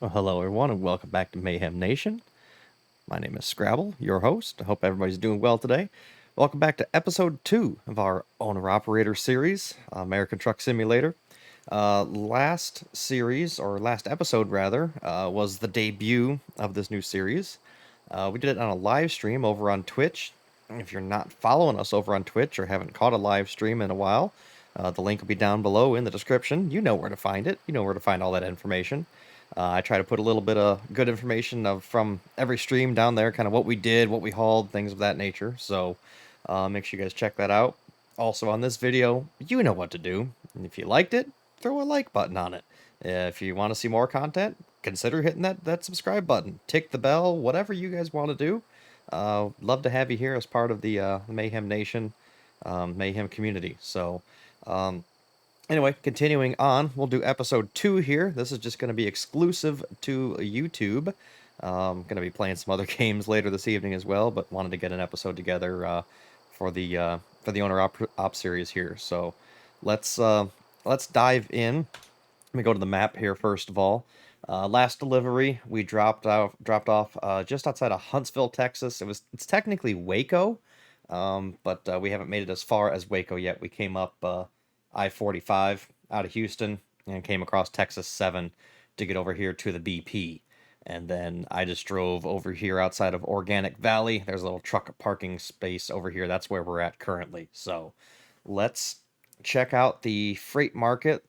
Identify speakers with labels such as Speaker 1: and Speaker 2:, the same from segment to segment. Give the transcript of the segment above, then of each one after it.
Speaker 1: Well, hello everyone, and welcome back to Mayhem Nation. My name is Scrabble, your host. I hope everybody's doing well today. Welcome back to episode 2 of our Owner Operator series, American Truck Simulator. Last episode rather, was the debut of this new series. We did it on a live stream over on Twitch. If you're not following us over on Twitch or haven't caught a live stream in a while, the link will be down below in the description. You know where to find it. You know where to find all that information. I try to put a little bit of good information from every stream down there, kind of what we did, what we hauled, things of that nature. So make sure you guys check that out. Also on this video, you know what to do. And if you liked it, throw a like button on it. If you want to see more content, consider hitting that subscribe button. Tick the bell, whatever you guys want to do. Love to have you here as part of the Mayhem Nation, Mayhem community. So, anyway, continuing on, we'll do episode 2 here. This is just going to be exclusive to YouTube. Going to be playing some other games later this evening as well, but wanted to get an episode together for the Owner Op Series here. So, let's dive in. Let me go to the map here first of all. Last delivery we dropped off just outside of Huntsville, Texas. It's technically Waco, but we haven't made it as far as Waco yet. We came up I-45 out of Houston and came across Texas 7 to get over here to the BP. And then I just drove over here outside of Organic Valley. There's a little truck parking space over here. That's where we're at currently. So let's check out the freight market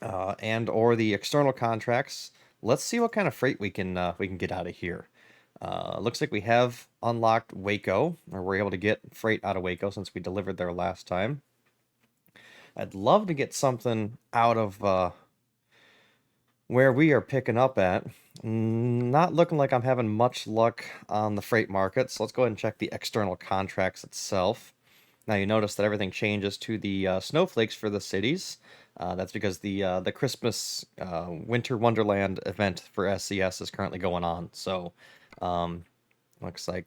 Speaker 1: and or the external contracts. Let's see what kind of freight we can get out of here. Looks like we have unlocked Waco, or we're able to get freight out of Waco since we delivered there last time. I'd love to get something out of where we are picking up at. Not looking like I'm having much luck on the freight market, so let's go ahead and check the external contracts itself. Now you notice that everything changes to the snowflakes for the cities. That's because the Christmas Winter Wonderland event for SCS is currently going on. So um, looks like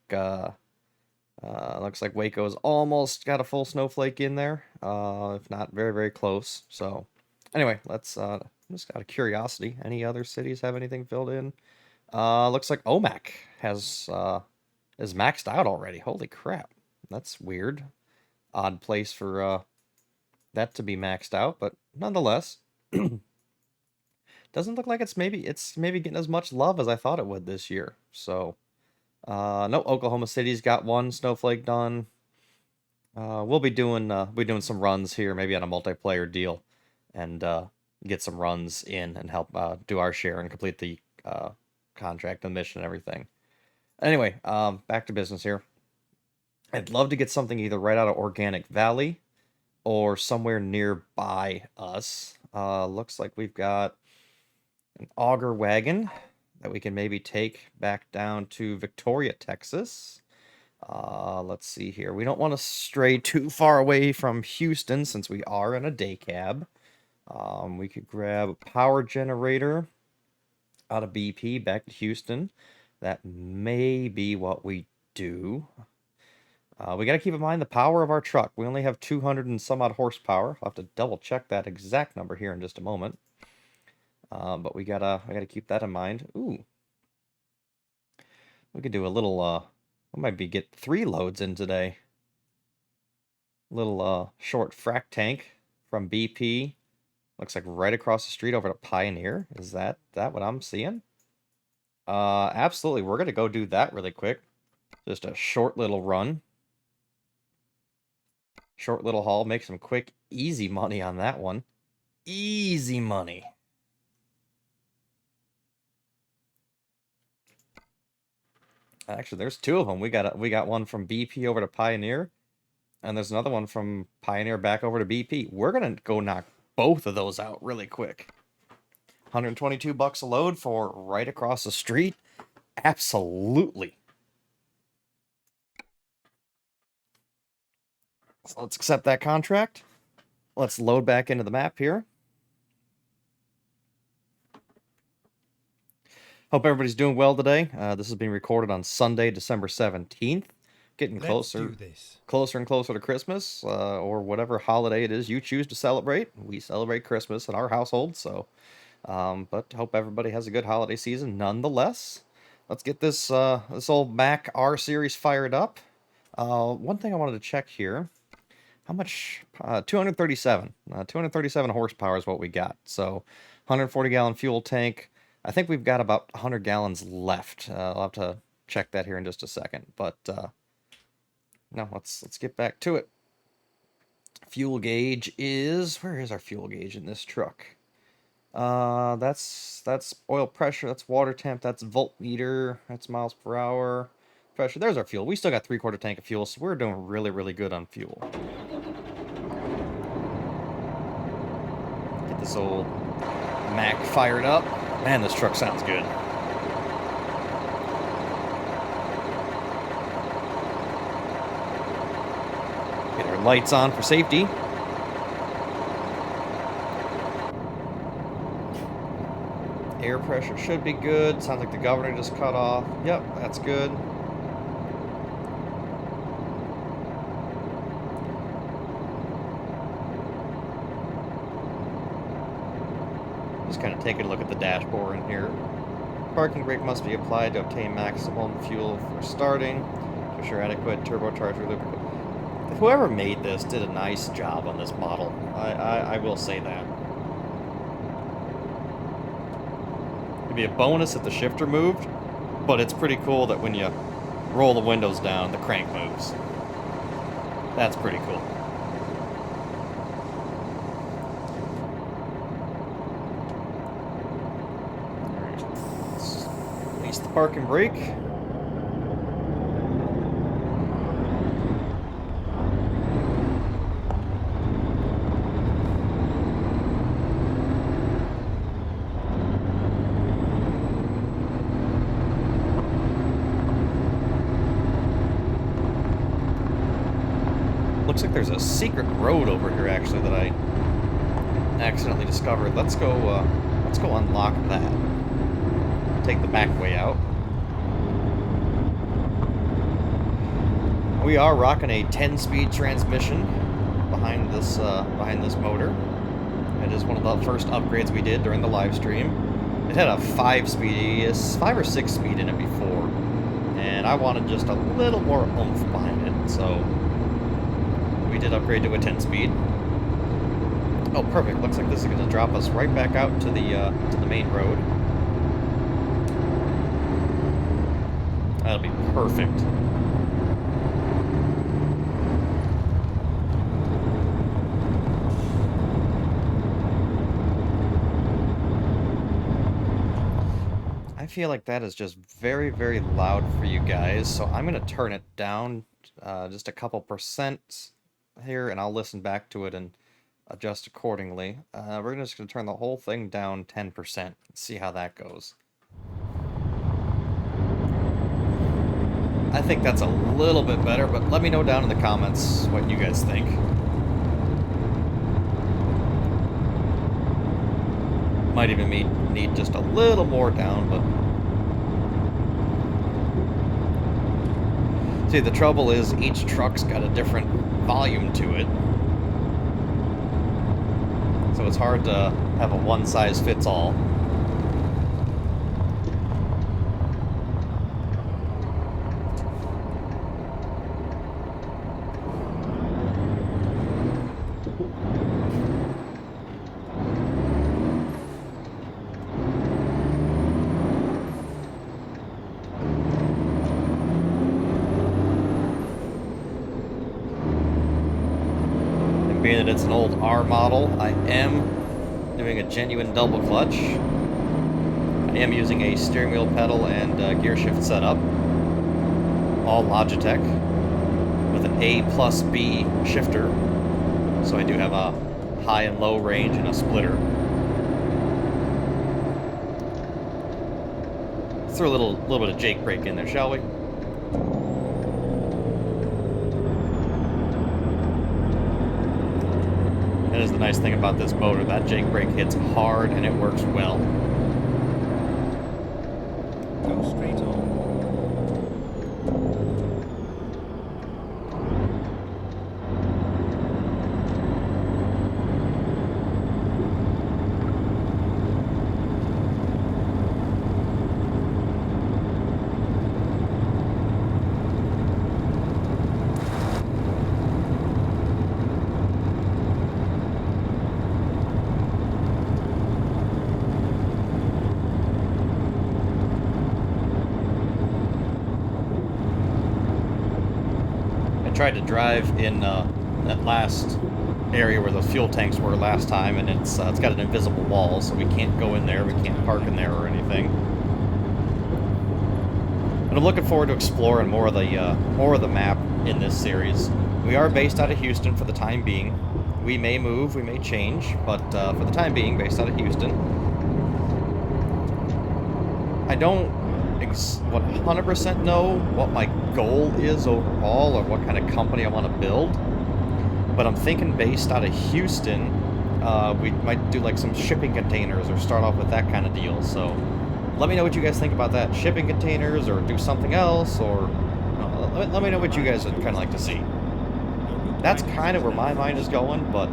Speaker 1: Waco's almost got a full snowflake in there, if not very, very close. So anyway, let's just out of curiosity, any other cities have anything filled in? Looks like OMAC has is maxed out already. Holy crap. That's weird. Odd place for that to be maxed out, but nonetheless, doesn't look like it's maybe getting as much love as I thought it would this year. So no, Oklahoma City's got one snowflake done. We'll be doing some runs here, maybe on a multiplayer deal, and get some runs in and help do our share and complete the contract and mission and everything. Anyway, back to business here. I'd love to get something either right out of Organic Valley or somewhere nearby us. Looks like we've got an auger wagon that we can maybe take back down to Victoria, Texas. Let's see here. We don't want to stray too far away from Houston since we are in a day cab. We could grab a power generator out of BP back to Houston. That may be what we do. We got to keep in mind the power of our truck. We only have 200 and some odd horsepower. I'll have to double check that exact number here in just a moment. But we gotta keep that in mind. Ooh, we could do a little. We might be get 3 loads in today. Little short frac tank from BP. Looks like right across the street over to Pioneer. Is that what I'm seeing? Absolutely. We're gonna go do that really quick. Just a short little run. Short little haul. Make some quick, easy money on that one. Easy money. Actually, there's 2 of them. We got one from BP over to Pioneer, and there's another one from Pioneer back over to BP. We're gonna go knock both of those out really quick. 122 bucks a load for right across the street. Absolutely. So let's accept that contract. Let's load back into the map here. Hope everybody's doing well today. This is being recorded on Sunday, December 17th. Getting closer and closer to Christmas, or whatever holiday it is you choose to celebrate. We celebrate Christmas in our household, so But hope everybody has a good holiday season nonetheless. Let's get this old Mac R series fired up. One thing I wanted to check here. How much? 237. 237 horsepower is what we got. So 140-gallon fuel tank. I think we've got about 100 gallons left. I'll have to check that here in just a second. But no, let's get back to it. Fuel gauge is, where is our fuel gauge in this truck? That's oil pressure, that's water temp, that's voltmeter, that's miles per hour. Pressure, there's our fuel. We still got 3/4 tank of fuel, so we're doing really, really good on fuel. Get this old Mac fired up. Man, this truck sounds good. Get our lights on for safety. Air pressure should be good. Sounds like the governor just cut off. Yep, that's good. Just kind of taking a look at the dashboard in here. Parking brake must be applied to obtain maximum fuel for starting. To ensure adequate turbocharger lubricant. Whoever made this did a nice job on this model. I will say that. It'd be a bonus if the shifter moved, but it's pretty cool that when you roll the windows down, the crank moves. That's pretty cool. Release the parking brake. Looks like there's a secret road over here, actually, that I accidentally discovered. Let's go unlock that. Take the back way out. We are rocking a 10-speed transmission behind this motor. It is one of the first upgrades we did during the live stream. It had a 5 or 6 speed in it before, and I wanted just a little more oomph behind it, so we did upgrade to a 10-speed. Oh, perfect. Looks like this is going to drop us right back out to the main road. That'll be perfect. I feel like that is just very, very loud for you guys, so I'm going to turn it down just a couple percent here, and I'll listen back to it and adjust accordingly. We're just going to turn the whole thing down 10% and see how that goes. I think that's a little bit better, but let me know down in the comments what you guys think. Might even need just a little more down, but... See, the trouble is each truck's got a different volume to it. So it's hard to have a one-size-fits-all. Being that it's an old R model, I am doing a genuine double clutch. I am using a steering wheel pedal and gear shift setup, all Logitech, with an A+B shifter, so I do have a high and low range and a splitter. Let's throw a little bit of Jake brake in there, shall we? That is the nice thing about this motor. That Jake brake hits hard and it works well.
Speaker 2: Go straight on.
Speaker 1: tried to drive in that last area where those fuel tanks were last time, and it's got an invisible wall, so we can't go in there. We can't park in there or anything. But I'm looking forward to exploring more of the map in this series. We are based out of Houston for the time being. We may move, we may change, but for the time being, based out of Houston. I don't 100% know what my goal is overall, or what kind of company I want to build. But I'm thinking based out of Houston, we might do like some shipping containers or start off with that kind of deal. So let me know what you guys think about that. Shipping containers, or do something else, or let me know what you guys would kind of like to see. That's kind of where my mind is going, but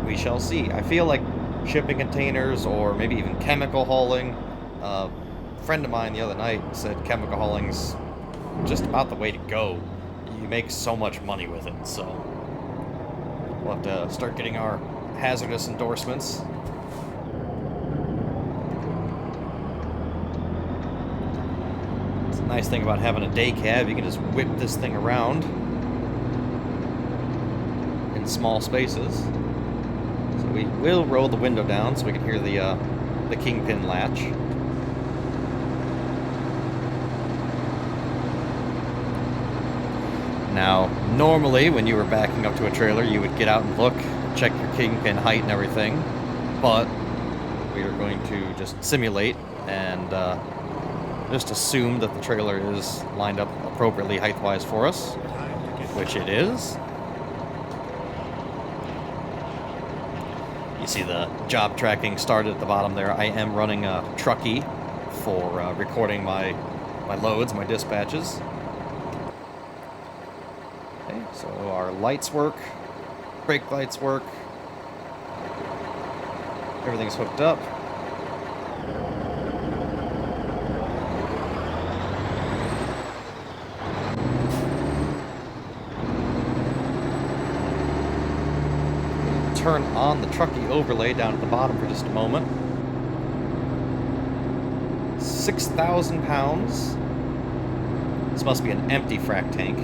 Speaker 1: we shall see. I feel like shipping containers, or maybe even chemical hauling. A friend of mine the other night said chemical hauling's just about the way to go. You make so much money with it, so we'll have to start getting our hazardous endorsements. It's a nice thing about having a day cab. You can just whip this thing around in small spaces. So we will roll the window down so we can hear the kingpin latch. Now, normally when you were backing up to a trailer, you would get out and look, check your kingpin height and everything, but we are going to just simulate and just assume that the trailer is lined up appropriately height-wise for us, which it is. You see the job tracking started at the bottom there. I am running a truckee for recording my loads, my dispatches. Okay, so our lights work, brake lights work, everything's hooked up. Turn on the truckee overlay down at the bottom for just a moment. 6,000 pounds. This must be an empty frac tank.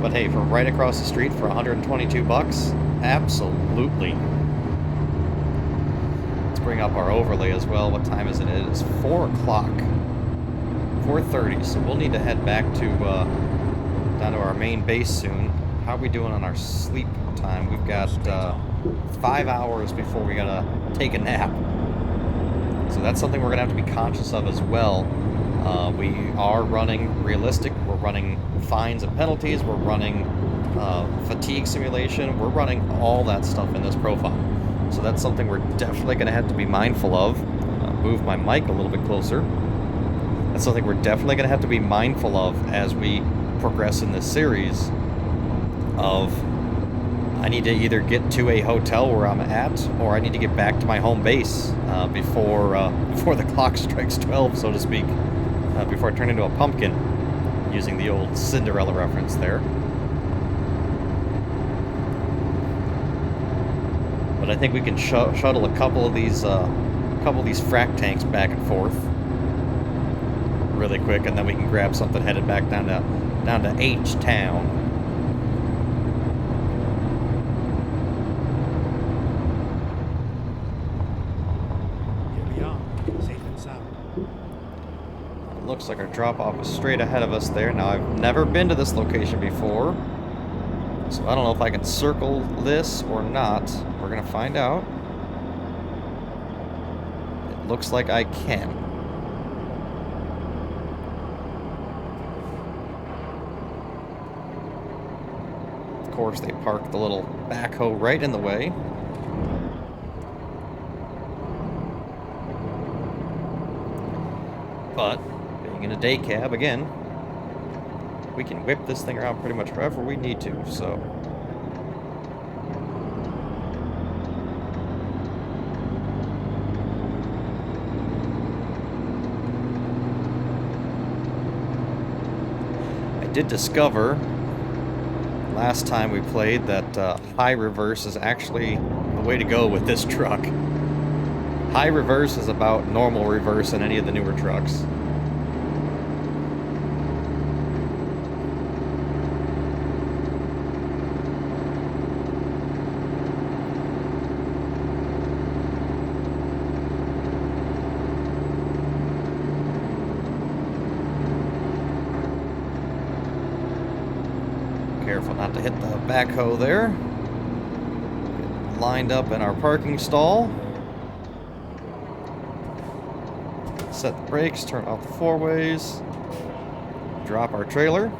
Speaker 1: But hey, for right across the street for 122 bucks, absolutely. Let's bring up our overlay as well. What time is it? It is 4 o'clock. 4:30, so we'll need to head back to down to our main base soon. How are we doing on our sleep time? We've got 5 hours before we gotta take a nap. So that's something we're gonna have to be conscious of as well. We are running realistic. We're running fines and penalties. We're running fatigue simulation. We're running all that stuff in this profile. So that's something we're definitely going to have to be mindful of. Move my mic a little bit closer. That's something we're definitely going to have to be mindful of as we progress in this series. I need to either get to a hotel where I'm at, or I need to get back to my home base before the clock strikes 12, so to speak. Before I turn into a pumpkin, using the old Cinderella reference there. But I think we can shuttle a couple of these frac tanks back and forth really quick, and then we can grab something headed back down to H-Town.
Speaker 2: Here we are, safe and sound.
Speaker 1: Looks like our drop-off is straight ahead of us there. Now, I've never been to this location before, so I don't know if I can circle this or not. We're going to find out. It looks like I can. Of course, they parked the little backhoe right in the way. But in a day cab, again, we can whip this thing around pretty much wherever we need to, so. did discover last time we played that high reverse is actually the way to go with this truck. High reverse is about normal reverse in any of the newer trucks. Careful not to hit the backhoe there. Get lined up in our parking stall. Set the brakes, turn off the four-ways. Drop our trailer.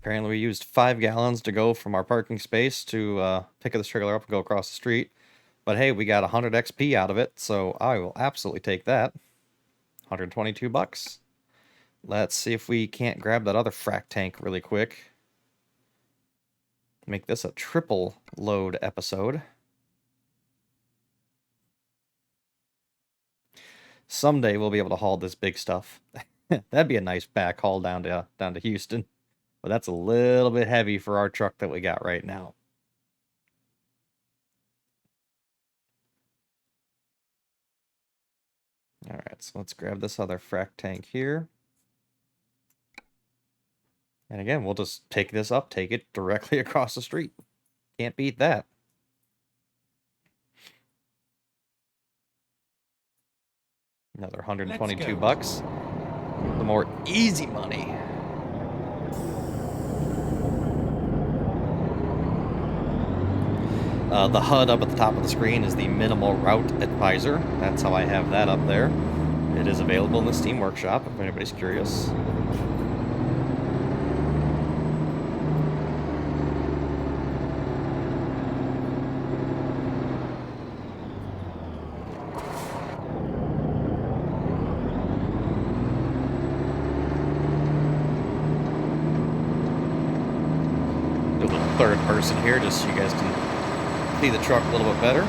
Speaker 1: Apparently we used 5 gallons to go from our parking space to pick this trailer up and go across the street. But hey, we got 100 XP out of it, so I will absolutely take that. 122 bucks. Let's see if we can't grab that other frac tank really quick. Make this a triple load episode. Someday we'll be able to haul this big stuff. That'd be a nice back haul down to Houston. But that's a little bit heavy for our truck that we got right now. Alright, so let's grab this other frac tank here. And again, we'll just pick this up, take it directly across the street. Can't beat that. Another 122 bucks. The more easy money. The HUD up at the top of the screen is the minimal route advisor. That's how I have that up there. It is available in the Steam Workshop if anybody's curious. Do a little third person here just so you guys can see the truck a little bit better.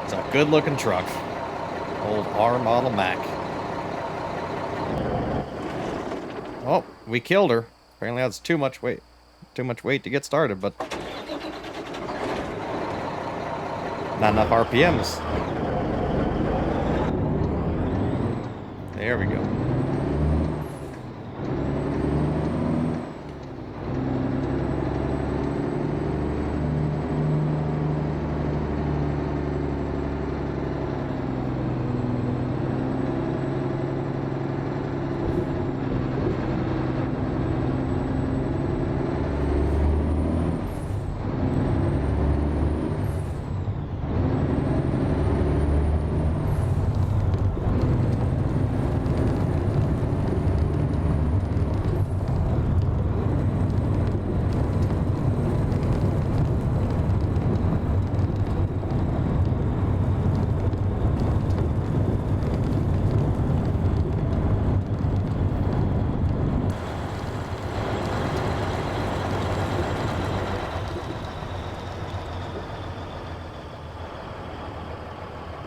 Speaker 1: It's a good looking truck. Old R model Mac. Oh, we killed her. Apparently that's too much weight. Too much weight to get started, but not enough RPMs. There we go.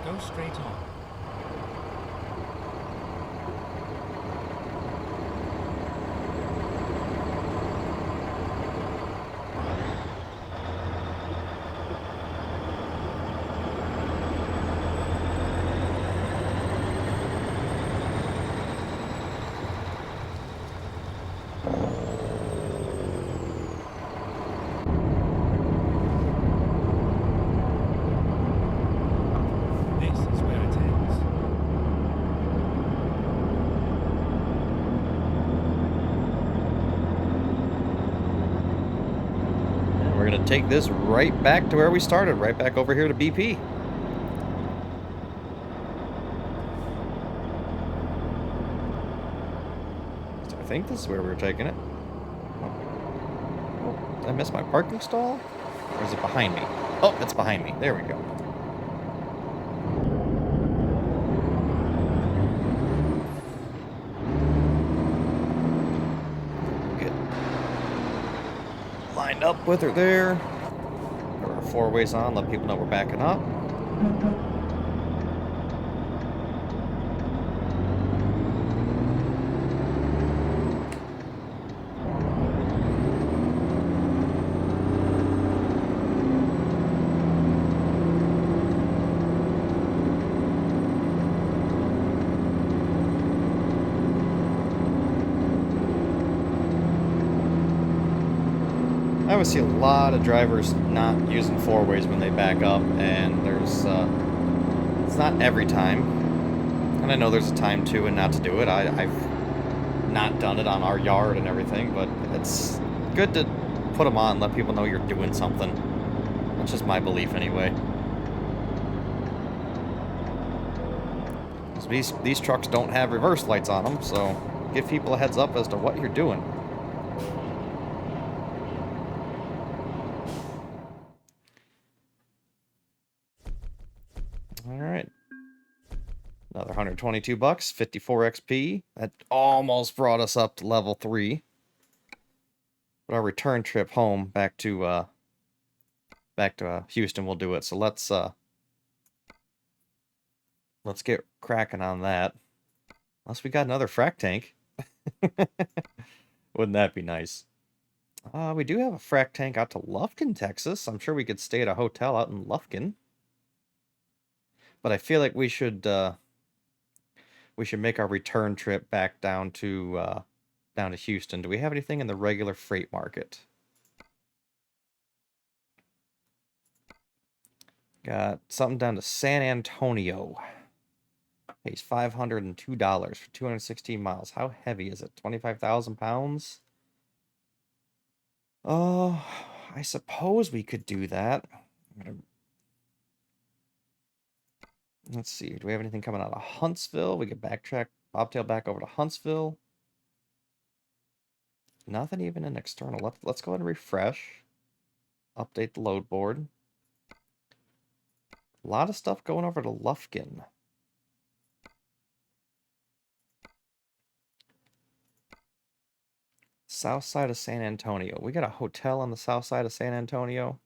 Speaker 2: Go straight on. This is where it ends.
Speaker 1: And we're going to take this right back to where we started, right back over here to BP. So I think this is where we were taking it. Oh, did I miss my parking stall? Or is it behind me? Oh, it's behind me. There we go. meet up with her there. Put our four ways on, let people know we're backing up. I always see a lot of drivers not using four ways when they back up, and there's it's not every time, and I know there's a time to and not to do it. I've not done it on our yard and everything, but it's good to put them on, let people know you're doing something. That's just my belief anyway. These trucks don't have reverse lights on them, so give people a heads up as to what you're doing. Alright. Another 122 bucks, 54 XP. That almost brought us up to level 3. But our return trip home back to Houston will do it. So let's get cracking on that. Unless we got another frac tank. Wouldn't that be nice? We do have a frac tank out to Lufkin, Texas. I'm sure we could stay at a hotel out in Lufkin. But I feel like we should make our return trip back down to Houston. Do we have anything in the regular freight market? Got something down to San Antonio. Pays $502 for 216 miles. How heavy is it? 25,000 pounds? Oh, I suppose we could do that. Let's see. Do we have anything coming out of Huntsville? We could backtrack bobtail back over to Huntsville. Nothing even in external. Let's go ahead and refresh. Update the load board. A lot of stuff going over to Lufkin. South side of San Antonio. We got a hotel on the south side of San Antonio.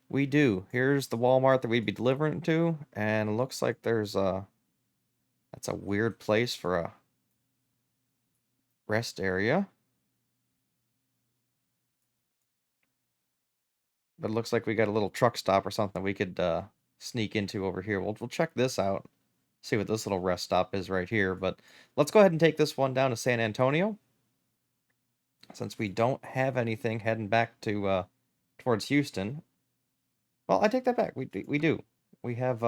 Speaker 1: We do. Here's the Walmart that we'd be delivering to, and it looks like there's that's a weird place for a rest area. But it looks like we got a little truck stop or something we could sneak into over here. We'll check this out. See what this little rest stop is right here. But let's go ahead and take this one down to San Antonio. Since we don't have anything heading back to towards Houston. Well, I take that back. We do. We have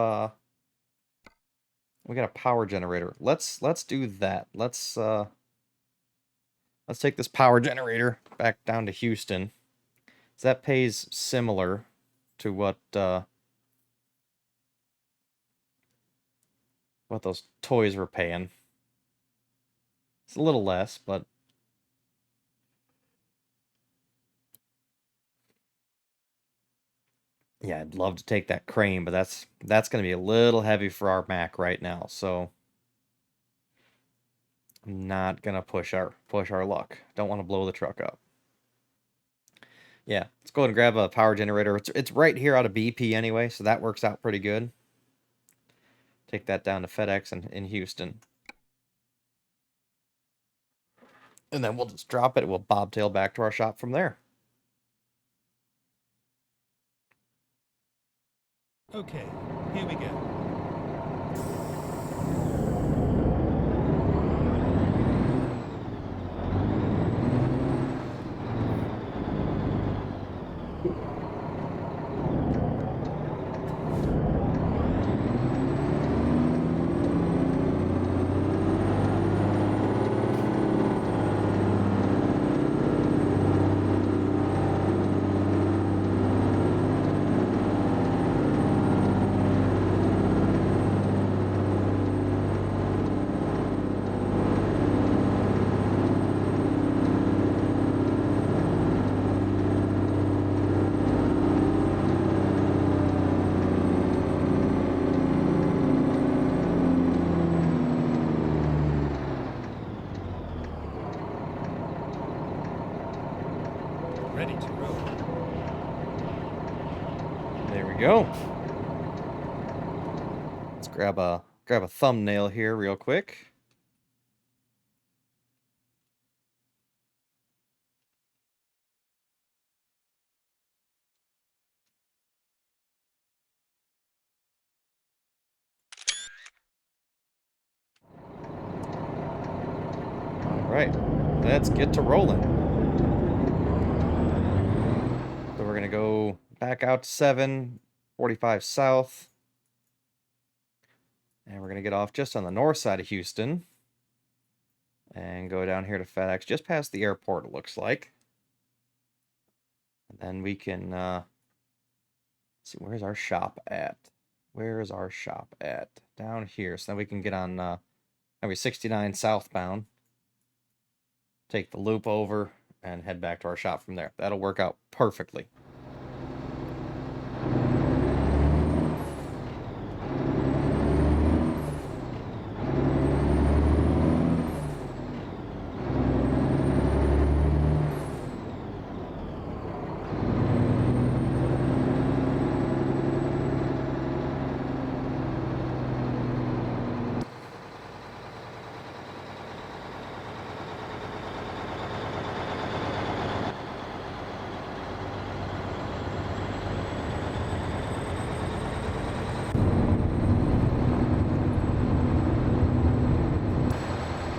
Speaker 1: we got a power generator. Let's do that. Let's take this power generator back down to Houston. So that pays similar to what those toys were paying. It's a little less, but yeah, I'd love to take that crane, but that's going to be a little heavy for our Mac right now. So I'm not going to push our luck. Don't want to blow the truck up. Yeah, let's go ahead and grab a power generator. It's right here out of BP anyway, so that works out pretty good. Take that down to FedEx in Houston. And then we'll just drop it. We'll bobtail back to our shop from there.
Speaker 2: Okay, here we go.
Speaker 1: go. Let's grab a thumbnail here real quick. Right, let's get to rolling. So we're gonna go back out to 745 south. And we're gonna get off just on the north side of Houston. And go down here to FedEx, just past the airport, it looks like. And then we can see, where's our shop at? Where is our shop at? Down here. So then we can get on Highway 69 southbound. Take the loop over and head back to our shop from there. That'll work out perfectly.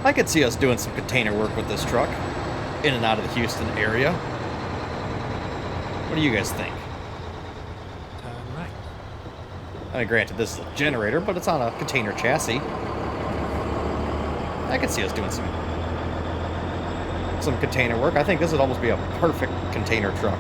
Speaker 1: I could see us doing some container work with this truck in and out of the Houston area. What do you guys think?
Speaker 2: Turn right.
Speaker 1: I mean, granted, this is a generator, but it's on a container chassis. I could see us doing some container work. I think this would almost be a perfect container truck.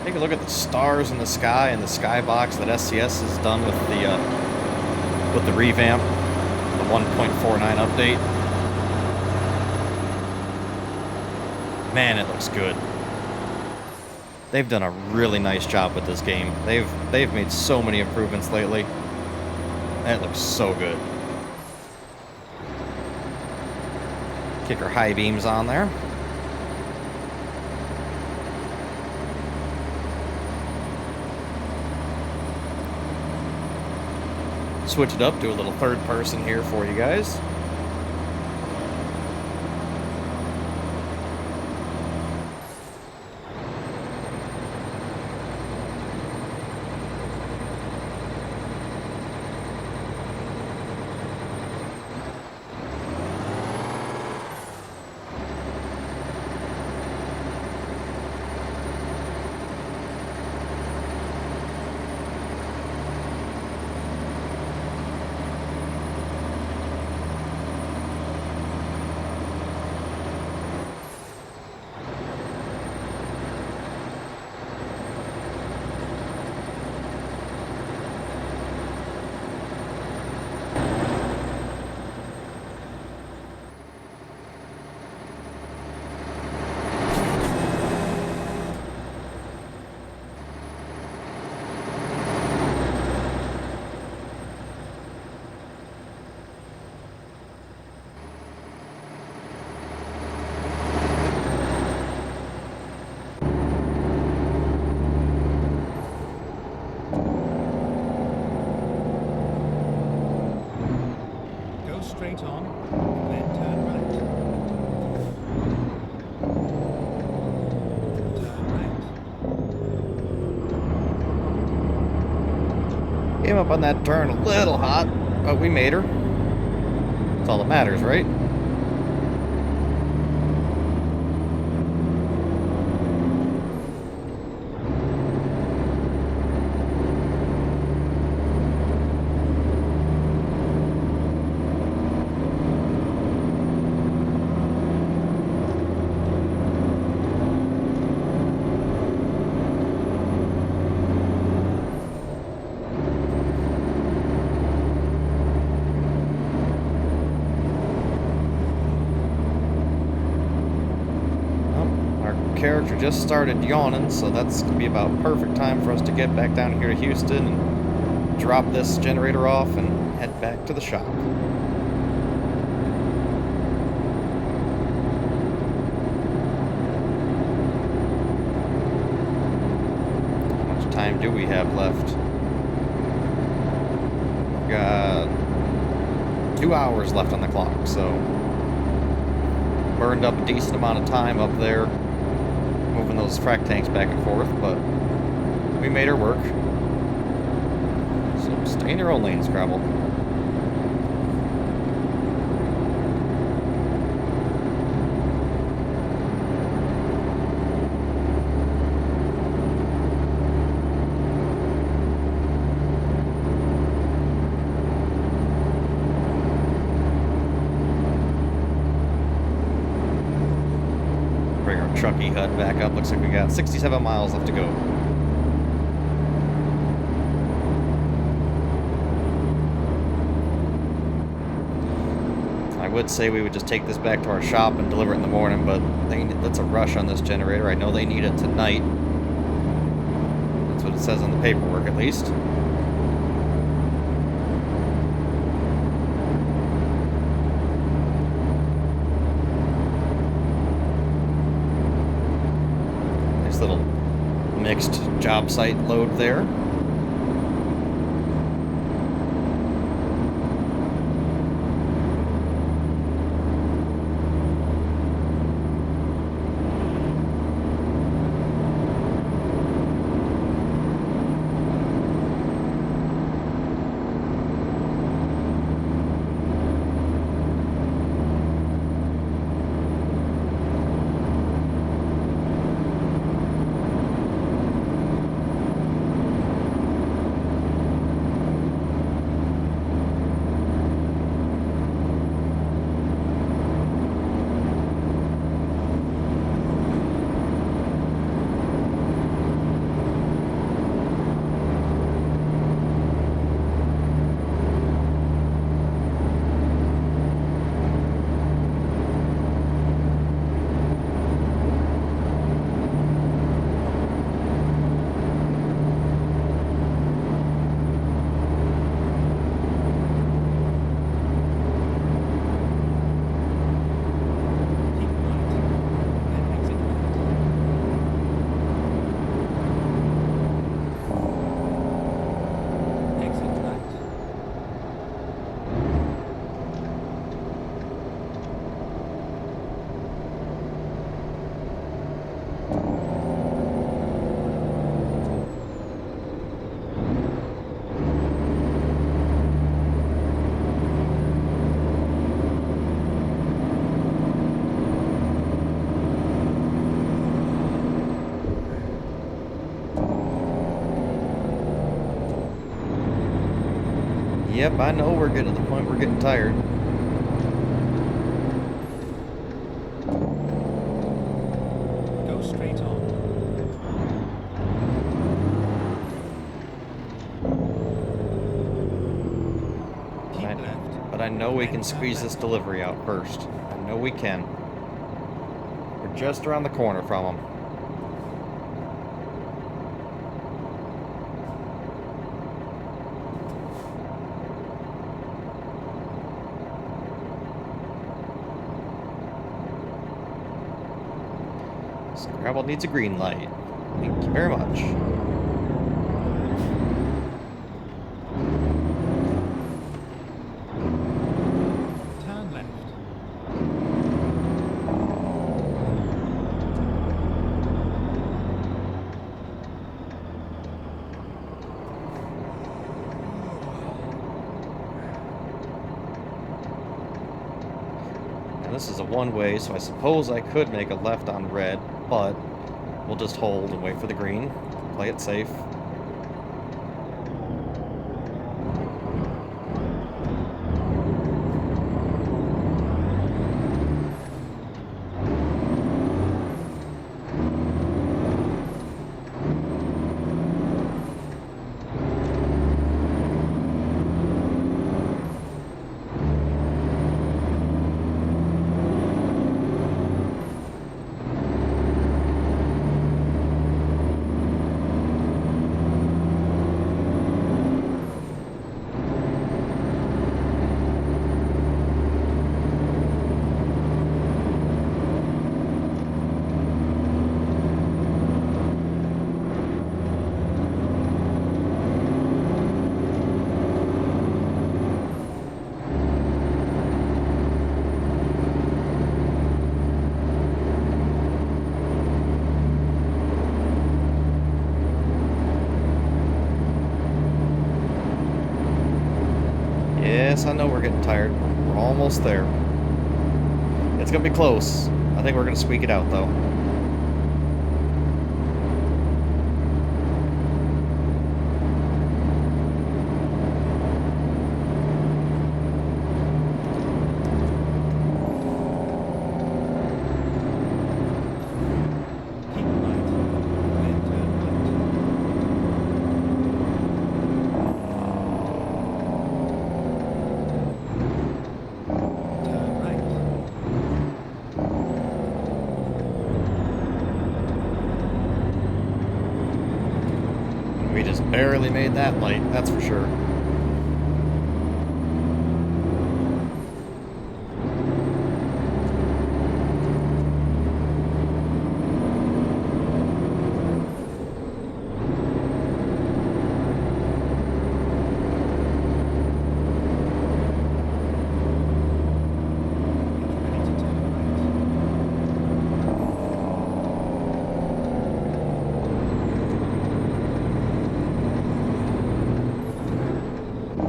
Speaker 1: Take a look at the stars in the sky and the skybox that SCS has done with the revamp, the 1.49 update. Man, it looks good. They've done a really nice job with this game. They've made so many improvements lately. It looks so good. Kicker high beams on there. Switch it up, do a little third person here for you guys. up on that turn a little hot, but we made her. That's all that matters, right? Character just started yawning, so that's gonna be about perfect time for us to get back down here to Houston and drop this generator off and head back to the shop. How much time do we have left? We've got 2 hours left on the clock, so burned up a decent amount of time up there moving those frac tanks back and forth, but we made her work. So stay in your own lane, Scrabble. Bring our Chucky HUD back up. Looks like we got 67 miles left to go. I would say we would just take this back to our shop and deliver it in the morning, but that's a rush on this generator. I know they need it tonight. That's what it says on the paperwork, at least. Little mixed job site load there. Yep, I know we're getting to the point we're getting tired.
Speaker 2: Go straight on. Keep left.
Speaker 1: But I know we can squeeze this delivery out first. I know we can. We're just around the corner from them. Scrabble needs a green light. Thank you very much.
Speaker 2: Turn left.
Speaker 1: And this is a one-way, so I suppose I could make a left on red, but we'll just hold and wait for the green. Play it safe. Yes, I know we're getting tired. We're almost there. It's gonna be close. I think we're gonna squeak it out, though.
Speaker 2: Keep right. Then turn right. Turn right.
Speaker 1: We just barely made that light, that's for sure.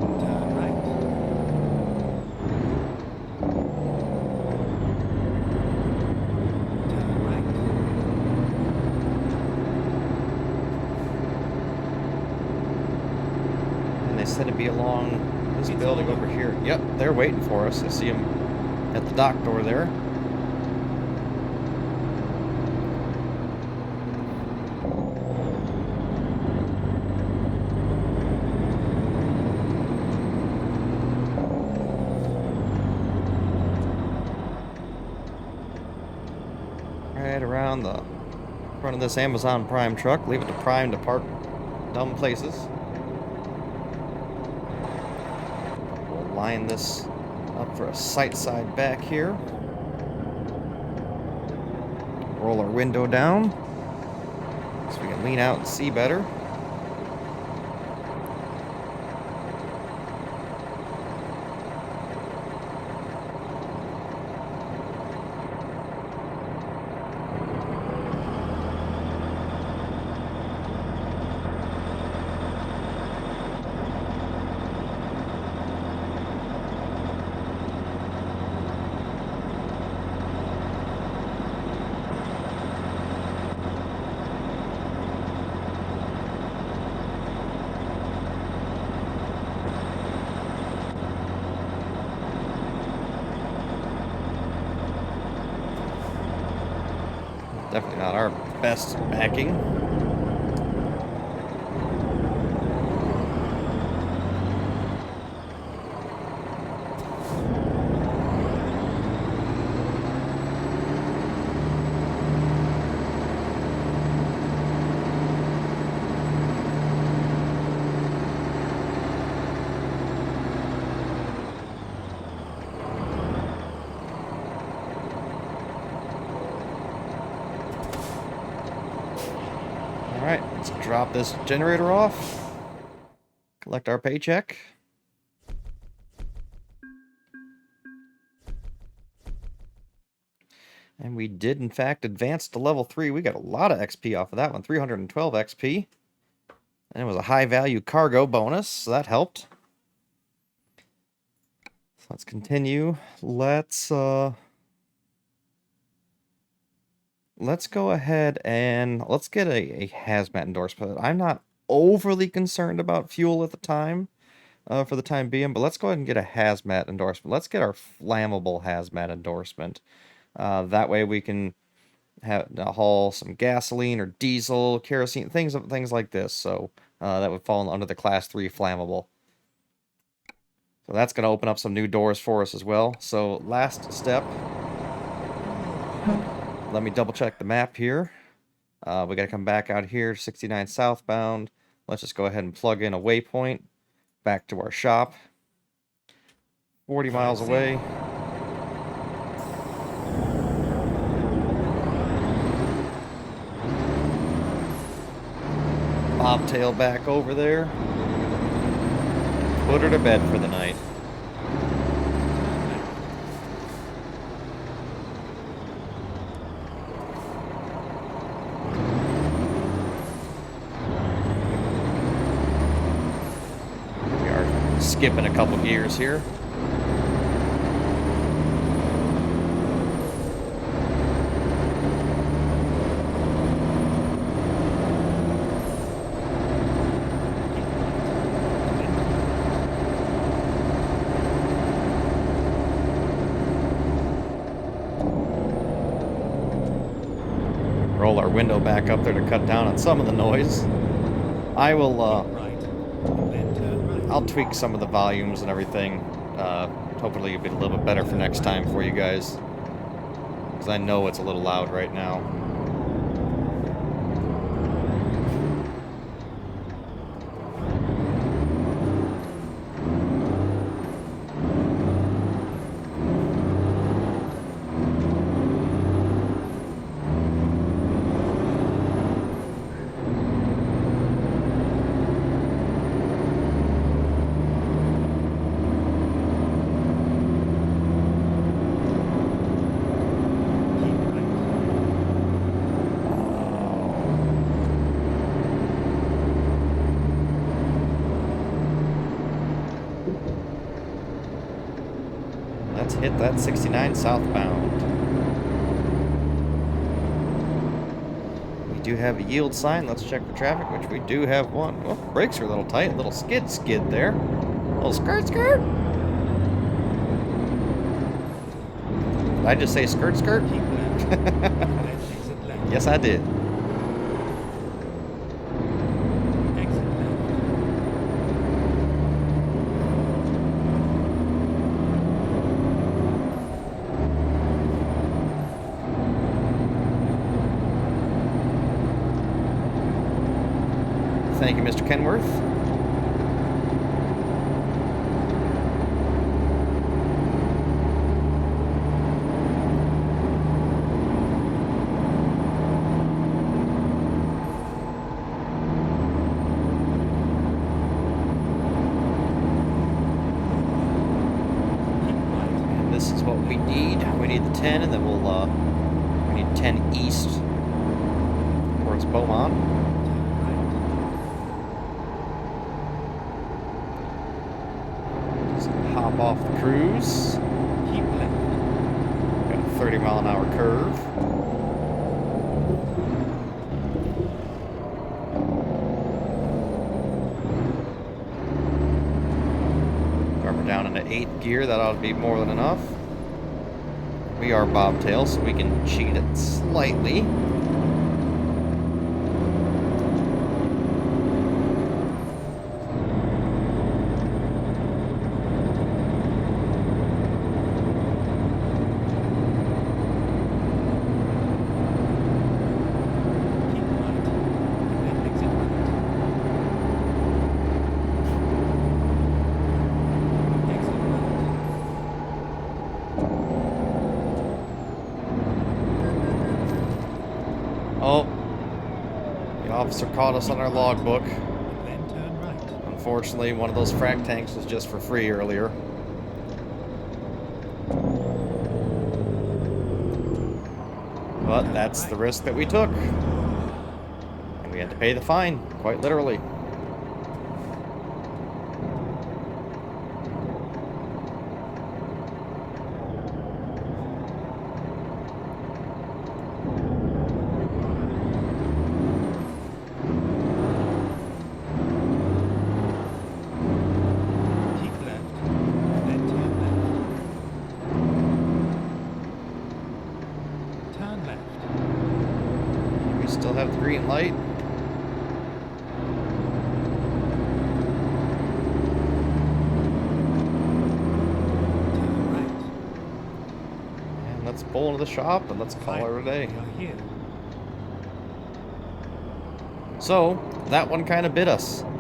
Speaker 2: Get ready to turn right. Turn right. Turn right.
Speaker 1: And they said it'd be along this
Speaker 2: It's
Speaker 1: building
Speaker 2: all
Speaker 1: over here. Yep, they're waiting for us. I see them at the dock door there. Right around the front of this Amazon Prime truck. Leave it to Prime to park dumb places. We'll line this up for a sight side back here. Roll our window down so we can lean out and see better. Definitely not our best backing. Alright, let's drop this generator off. Collect our paycheck. And we did, in fact, advance to level 3. We got a lot of XP off of that one. 312 XP. And it was a high-value cargo bonus, so that helped. So let's continue. Let's let's go ahead and let's get a hazmat endorsement. I'm not overly concerned about fuel at the time, for the time being, but let's go ahead and get a hazmat endorsement. Let's get our flammable hazmat endorsement. That way we can haul some gasoline or diesel, kerosene, things like this. So that would fall under the Class 3 flammable. So that's going to open up some new doors for us as well. So last step, let me double check the map here. We got to come back out here, 69 southbound. Let's just go ahead and plug in a waypoint back to our shop. 40 miles away. Bobtail back over there. Put her to bed for the night. We are skipping a couple gears here. Roll our window back up there to cut down on some of the noise. I will, I'll tweak some of the volumes and everything. Hopefully it'll be a little bit better for next time for you guys. Because I know it's a little loud right now. Let's hit that 69 southbound. We do have a yield sign. Let's check for traffic, which we do have one. Oh, brakes are a little tight. A little skid there. A little skirt. Did I just say skirt? Yes, I did. Thank you, Mr. Kenworth. And this is what we need. We need the 10, and then we need 10 east towards Beaumont. Hop off the cruise. Keep left. Got a 30-mile-an-hour curve. We're down into 8th gear. That ought to be more than enough. We are bobtail, so we can cheat it slightly. Oh, the officer caught us on our logbook.
Speaker 2: Then turn right.
Speaker 1: Unfortunately, one of those frac tanks was just for free earlier. But that's the risk that we took. And we had to pay the fine, quite literally.
Speaker 2: turn left.
Speaker 1: We still have the green light.
Speaker 2: Turn right.
Speaker 1: And let's pull into the shop and let's call her a day.
Speaker 2: We are here.
Speaker 1: So, that one kind of bit us. Turn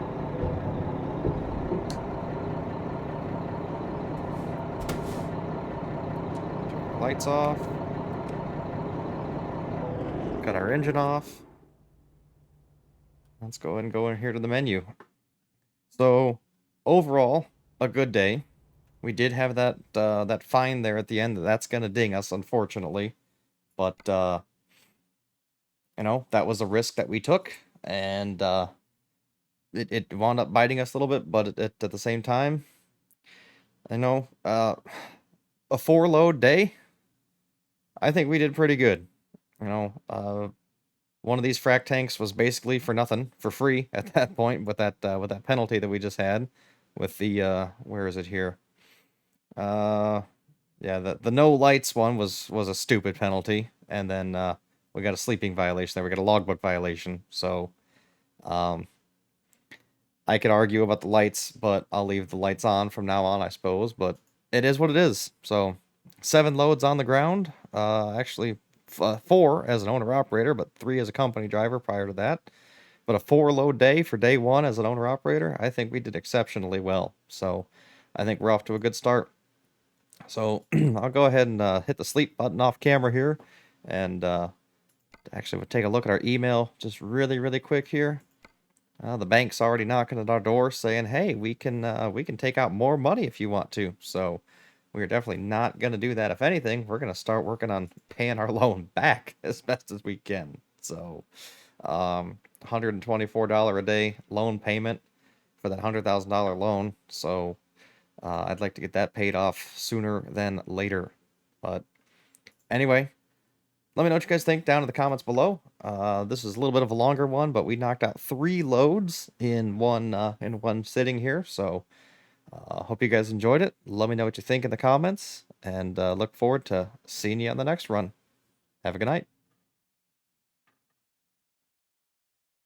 Speaker 1: our lights off. Cut our engine off. Let's go ahead and go in here to the menu. So, overall, a good day. We did have that fine there at the end. That's gonna ding us, unfortunately. But you know, that was a risk that we took, and it wound up biting us a little bit. But at the same time, I know a 4-load day. I think we did pretty good. You know, one of these frac tanks was basically for nothing, for free at that point with that penalty that we just had with the where is it here? Yeah, the no lights one was a stupid penalty, and then we got a sleeping violation there. We got a logbook violation. So um, I could argue about the lights, but I'll leave the lights on from now on, I suppose. But it is what it is. So 7 loads on the ground. Actually, 4 as an owner operator, but 3 as a company driver prior to that. But a 4-load day for day 1 as an owner operator, I think we did exceptionally well. So I think we're off to a good start. So I'll go ahead and hit the sleep button off camera here, and actually we'll take a look at our email just really quick here. The bank's already knocking at our door saying, "Hey, we can take out more money if you want to." So we're definitely not going to do that. If anything, we're going to start working on paying our loan back as best as we can. So $124 a day loan payment for that $100,000 loan. So I'd like to get that paid off sooner than later. But anyway, let me know what you guys think down in the comments below. This is a little bit of a longer one, but we knocked out 3 loads in one sitting here. So hope you guys enjoyed it. Let me know what you think in the comments, and look forward to seeing you on the next run. Have a good night.